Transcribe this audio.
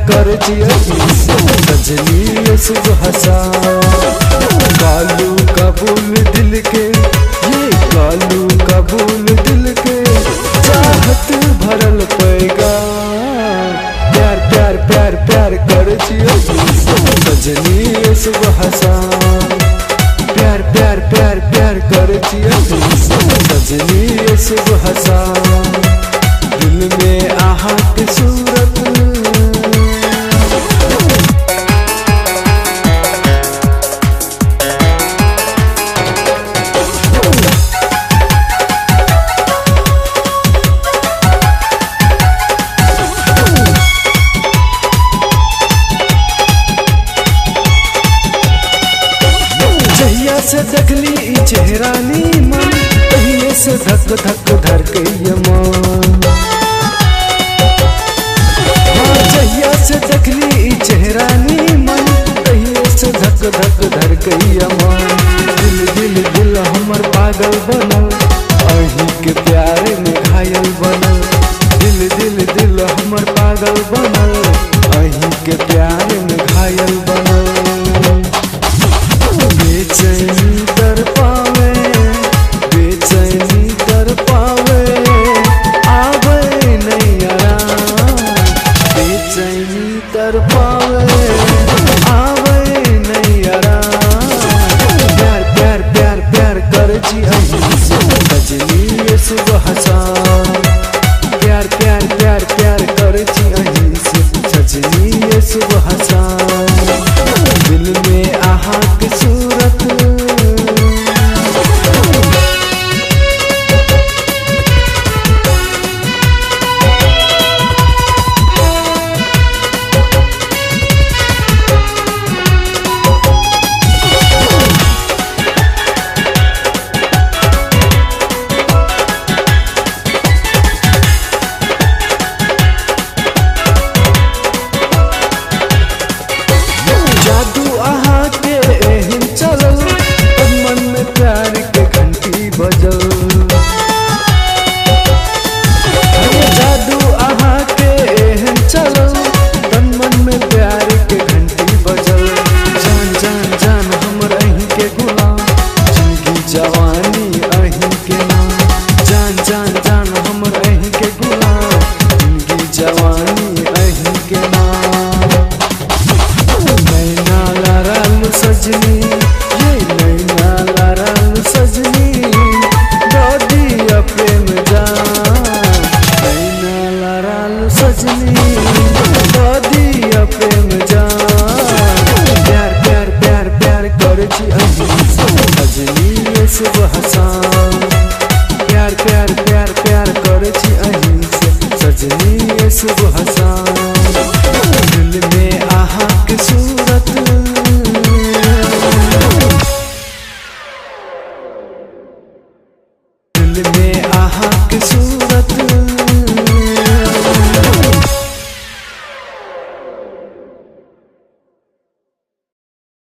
कर जिया सजनी सुबह कालू कबूल दिल के ये कालू कबूल दिल के चाहत भरल पैगा प्यार प्यार प्यार प्यार कर जिया सजनी सुबह प्यार प्यार प्यार प्यार कर जिया सजनी सुबह दिल में आहा की सूरत जहिया से देखली चेहरा नी मन तहिए से धक धक धर के मन जहिया से देखली चेहरा नी मन तहिए से धक धक धर के मन दिल दिल दिल हमर पागल बनल अही के प्यार में घायल बनल दिल दिल दिल हमर पागल बनल अही के प्यार में घायल बनल बेचैनी कर पावे बेचैनी कर पावे आवे नहीं आराम बेचैनी कर पावे आवे नहीं आराम प्यार प्यार प्यार प्यार कर जी सजनी सुबह प्यार प्यार प्यार प्यार कर जी सजनी सुबह दिल में आहा की सूरत जादू आहा के एहन चलल तब मन में प्यार के घंटी बजल जादू आहा के एहन चलल तब मन में प्यार के घंटी बजल जान जान जान हमर अहीं के गुलाम जिंदगी जवानी अहीं के नाम जान जान जान हमर अहीं के गुलाम जिंदगी जवानी अहीं के नाम नैना लाराल सजनी ये नैना लाराल सजनी दादी प्रेम जान नैना लाराल सजनी दादी प्रेम जान प्यार प्यार प्यार प्यार कर सजनी सुबह प्यार प्यार प्यार प्यार कर सजनी सुबह दिल में आहा की सूरत दिल में आहा की सूरत